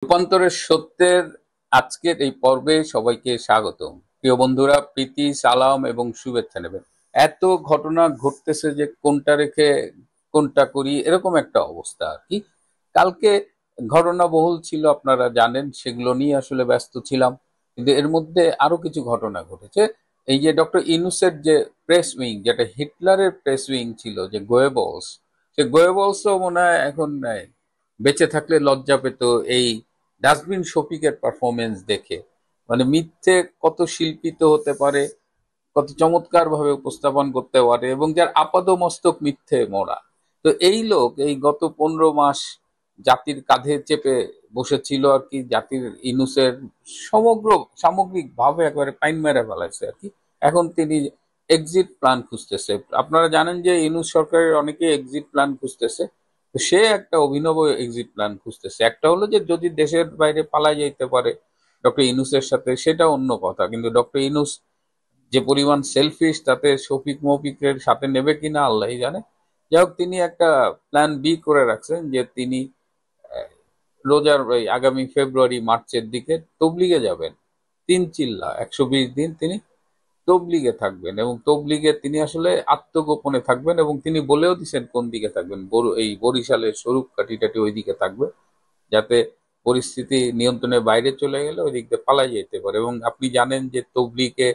রূপান্তরের সত্যের আজকের এই পর্বে সবাইকে স্বাগতম। প্রিয় বন্ধুরা, প্রীতি, সালাম এবং শুভেচ্ছা নেবেন। এত ঘটনা ঘটতেছে যে কোনটা রেখে কোনটা করি এরকম একটা অবস্থা আর কি। কালকে ঘটনা বহুল ছিল, আপনারা জানেন, সেগুলো নিয়ে আসলে ব্যস্ত ছিলাম। কিন্তু এর মধ্যে আরো কিছু ঘটনা ঘটেছে। এই যে ডক্টর ইনুসের যে প্রেস উইং, যেটা হিটলারের প্রেস উইং ছিল, যে গোয়েবলস, সে গোয়েবলসও মনে হয় এখন বেঁচে থাকলে লজ্জা পেত এই ডাস্টবিন শফিকের পারফরমেন্স দেখে। মানে মিথ্যে কত শিল্পিত হতে পারে, কত চমৎকার ভাবে উপস্থাপন করতে পারে, এবং যার আপাদমস্তক মিথ্যে মোড়া। তো এই লোক এই গত 15 মাস জাতির কাঁধে চেপে বসেছিল আর কি। জাতির ইনুসের সমগ্র সামগ্রিক ভাবে একবারে পাইন মেরে ফেলাইছে আর কি। এখন তিনি এক্সিট প্ল্যান খুঁজতেছে। আপনারা জানেন যে ইনুস সরকারের অনেকে এক্সিট প্ল্যান খুঁজতেছে। তো সে একটা অভিনব এক্সিট প্ল্যান খুঁজতেছে। একটা হলো যে যদি দেশের বাইরে পালা যাইতে পারে ডক্টর ইনুসের সাথে, সেটা অন্য কথা, কিন্তু ডক্টর ইনুস যে পরিমাণ সেলফিশ, তাতে শফিক মফিকের সাথে নেবে কিনা আল্লাহই জানে। যাই হোক, তিনি একটা প্ল্যান বি করে রাখছেন যে তিনি রোজার ওই আগামী ফেব্রুয়ারি মার্চের দিকে তবলিগে যাবেন। 3 চিল্লা 120 দিন তিনি তবলিগে থাকবেন, এবং তবলিগে তিনি আসলে আত্মগোপনে থাকবেন, এবং তিনি বলেও দিচ্ছেন কোন দিকে থাকবেন। এই বরিশালের স্বরূপ কাটি টাটি ওই দিকে থাকবে, যাতে পরিস্থিতি নিয়ন্ত্রণের বাইরে চলে গেলে ওই দিক দিয়ে পালাই যেতে পারে। এবং আপনি জানেন যে তবলিগে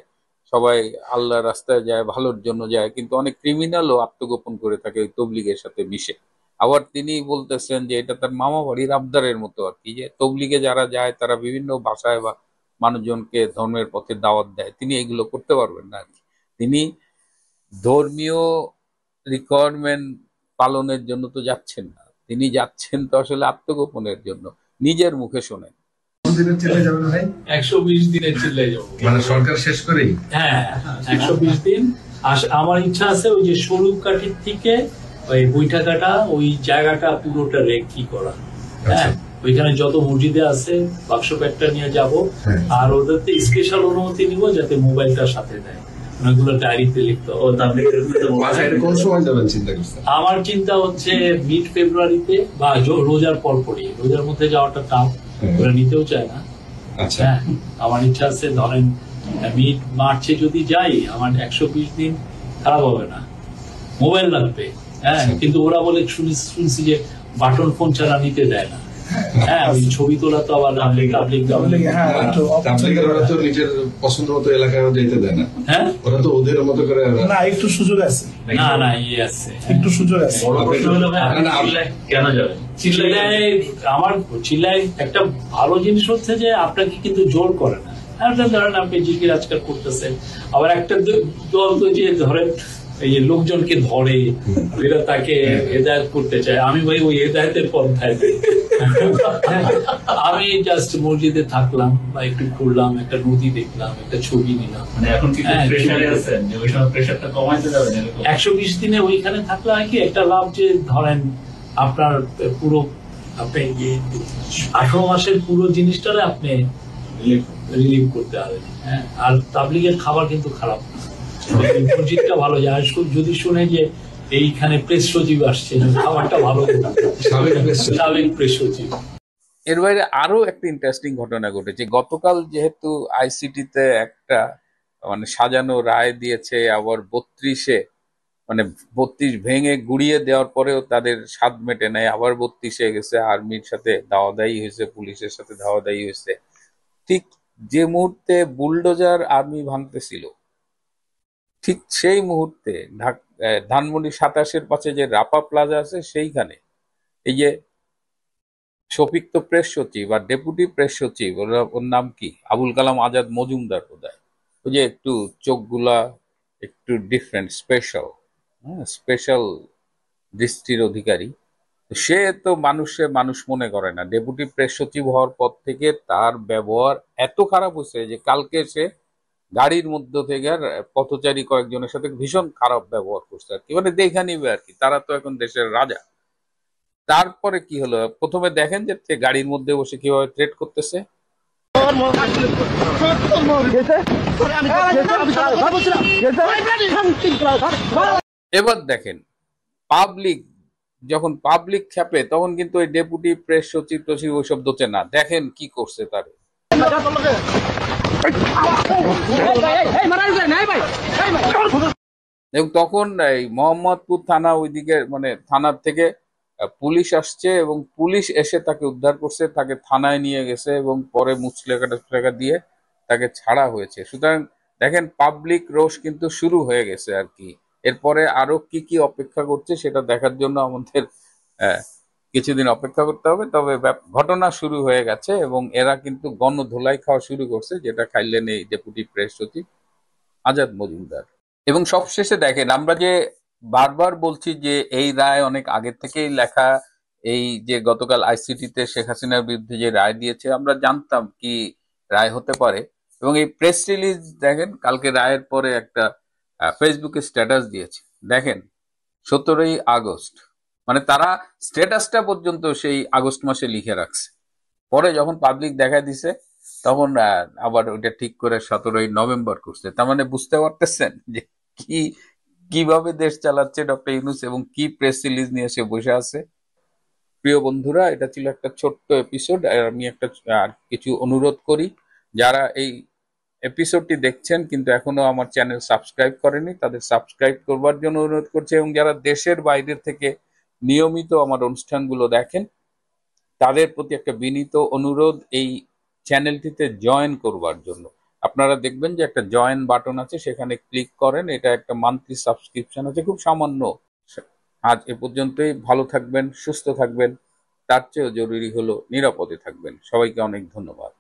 সবাই আল্লাহ রাস্তায় যায়, ভালোর জন্য যায়, কিন্তু অনেক ক্রিমিনালও আত্মগোপন করে থাকে ওই তবলিগের সাথে মিশে। আবার তিনি বলতেছেন যে এটা তার মামা বাড়ির আবদারের মতো আর কি, যে তবলিগে যারা যায় তারা বিভিন্ন ভাষায় বা মানুষজনকে ধর্মের পথে দাওয়াত দেয়, তিনি এগুলো করতে পারবেন না আর কি। তিনি ধর্মীয় রিকোয়ারমেন্ট পালনের জন্য তো যাচ্ছেন না, তিনি যাচ্ছেন তো আসলে আত্মগোপনের জন্য। নিজের মুখে শোনেন। দিনের চিল্লায় যাবেন ভাই? 120 দিনের চিল্লায় যাবো, মানে সরকার শেষ করেই? হ্যাঁ, 120 দিন। আমার ইচ্ছা আছে ওই যে স্বরূপ কাঠির থেকে ওই বৈঠাকাটা ওই জায়গাটা পুরোটা রেকি করা। হ্যাঁ, ওইখানে যত মসজিদে আছে বাক্স প্যাকটা নিয়ে যাব, আর ওদেরতে স্পেশাল অনুমতি নিব যাতে মোবাইলটা সাথে দেয়, ওগুলো ডায়েরিতে লিখতে। কোন সময় যাবেন চিন্তা করছেন? আমার চিন্তা হচ্ছে মিড ফেব্রুয়ারিতে বা রোজার পর পরই। রোজার মধ্যে যাওয়াটা টাফ, ওরা নিতেও চায় না। আচ্ছা, হ্যাঁ, আমার ইচ্ছা আছে ধরেন মিড মার্চে যদি যাই, আমার 120 দিন খারাপ হবে না। মোবাইল লাগবে, হ্যাঁ, কিন্তু ওরা বলে শুনছি যে বাটন ফোন ছাড়া নিতে দেয় না। হ্যাঁ, ওই ছবি তোলা তো আবার ওরা তো নিজের পছন্দ মতো এলাকায় যেতে দেয় না। হ্যাঁ, ওরা তো ওদের মতো করে না, একটু সুযোগ আছে। না ইয়ে আছে, একটু সুযোগ আছে। কেন যাবে চিল্লায়? আমার চিল্লায় একটা ভালো জিনিস হচ্ছে যে আপনাকে কিন্তু জোর করে না। ধরেন আপনি জিকির আজকাল করতেছেন, আবার একটা দল তো যে ধরেন এই যে লোকজনকে ধরে এরা তাকে হেদায়ত করতে চায়। আমি ভাই ওই হেদায়তের পন্থায় আমি জাস্ট মসজিদে থাকলাম বা একটু ঘুরলাম, একটা নদী দেখলাম, একটা ছবি নিলাম। মানে এখন কি প্রেসারে আছেন যে ওই সময় প্রেসারটা কমাইতে যাবেন? 120 দিনে ওইখানে থাকলে হয় কি একটা লাভ, যে ধরেন আপনার পুরো আপনি 18 মাসের পুরো জিনিসটারে আপনি রিলিভ করতে পারবেন। হ্যাঁ, আর তাবলিগের খাবার কিন্তু খারাপ না, মসজিদটা ভালো যায়। যদি শুনে যে এইখানে প্রেস সচিব আসছে, খাবারটা ভালো, সাবেক প্রেস সচিব। এর বাইরে আরো একটা ইন্টারেস্টিং ঘটনা ঘটেছে গতকাল। যেহেতু আইসিটিতে একটা মানে সাজানো রায় দিয়েছে, আবার 32-এ মানে 32 ভেঙে গুড়িয়ে দেওয়ার পরেও তাদের স্বাদ মেটে নেয়, আবার 32-এ গেছে, আর্মির সাথে দাওয়াদাই হয়েছে, পুলিশের সাথে দাওয়াদাই হয়েছে। ঠিক যে মুহূর্তে বুলডোজার আর্মি ভাঙতেছিল, ঠিক সেই মুহূর্তে ধানমন্ডি 27-এর পাশে যে রাপা প্লাজা আছে, সেইখানে এই যে শফিক তো প্রেস সচিব আর ডেপুটি প্রেস সচিব, ওর নাম কি, আবুল কালাম আজাদ মজুমদার বোধহয়, ওই যে একটু চোখগুলা একটু ডিফারেন্ট, স্পেশাল, হ্যাঁ, স্পেশাল দৃষ্টির অধিকারী। সে তো মানুষ মনে করে না। ডেপুটি প্রেস সচিব হওয়ার পর থেকে তার ব্যবহার এত খারাপ হয়েছে যে কালকে সে গাড়ির মধ্যে থেকে আর পথচারী কয়েকজনের সাথে ভীষণ খারাপ ব্যবহার করছে আর কি। মানে দেখে নিবে আর কি, তারা তো এখন দেশের রাজা। তারপরে কি হলো, প্রথমে দেখেন যে গাড়ির মধ্যে বসে কিভাবে থ্রেট করতেছে। এবার দেখেন পাবলিক যখন পাবলিক খেপে তখন কিন্তু ওই ডেপুটি প্রেস সচিব টচিব ওইসব দোচে না, দেখেন কি করছে তারে। এবং তখন এই মোহাম্মদপুর থানা ওইদিকে মানে থানার থেকে পুলিশ আসছে এবং পুলিশ এসে তাকে উদ্ধার করছে, তাকে থানায় নিয়ে গেছে এবং পরে মুচলেখা দিয়ে তাকে ছাড়া হয়েছে। সুতরাং দেখেন পাবলিক রোষ কিন্তু শুরু হয়ে গেছে আর কি। এরপরে আরো কি কি অপেক্ষা করছে সেটা দেখার জন্য আমাদের আহ, কিছুদিন অপেক্ষা করতে হবে। তবে ঘটনা শুরু হয়ে গেছে এবং এরা কিন্তু গণধোলাই খাওয়া শুরু করছে, যেটা খাইলেন এই ডেপুটি প্রেস সচিব আজাদ মজুমদার। এবং সবশেষে দেখেন, আমরা যে বারবার বলছি যে এই রায় অনেক আগে থেকেই লেখা। এই যে গতকাল আইসিটিতে শেখ হাসিনার বিরুদ্ধে যে রায় দিয়েছে, আমরা জানতাম কি রায় হতে পারে। এবং এই প্রেস রিলিজ দেখেন, কালকে রায়ের পরে একটা ফেসবুকে স্ট্যাটাস দিয়েছে, দেখেন 17ই আগস্ট, মানে তারা স্ট্যাটাসটা পর্যন্ত সেই আগস্ট মাসে লিখে রাখছে। পরে যখন পাবলিক দেখা দিছে তখন আবার ওইটা ঠিক করে 17ই নভেম্বর করছে। তার মানে বুঝতে পারতেছেন যে কি কিভাবে দেশ চালাচ্ছে ডক্টর ইউনূস এবং কি প্রেস রিলিজ নিয়ে সে বসে আছে। প্রিয় বন্ধুরা, এটা ছিল একটা ছোট্ট এপিসোড। আমি একটা আর কিছু অনুরোধ করি, যারা এই এপিসোডটি দেখছেন কিন্তু এখনো আমার চ্যানেল সাবস্ক্রাইব করেনি, তাদের সাবস্ক্রাইব করবার জন্য অনুরোধ করছি। এবং যারা দেশের বাইরে থেকে নিয়মিত আমার অনুষ্ঠানগুলো দেখেন, তাদের প্রতি একটা বিনীত অনুরোধ এই চ্যানেলটিতে জয়েন করবার জন্য। আপনারা দেখবেন যে একটা জয়েন বাটন আছে, সেখানে ক্লিক করেন। এটা একটা মান্থলি সাবস্ক্রিপশন আছে, খুব সামান্য। আজ এ পর্যন্তই। ভালো থাকবেন, সুস্থ থাকবেন, তার চেয়েও জরুরি হলো নিরাপদে থাকবেন। সবাইকে অনেক ধন্যবাদ।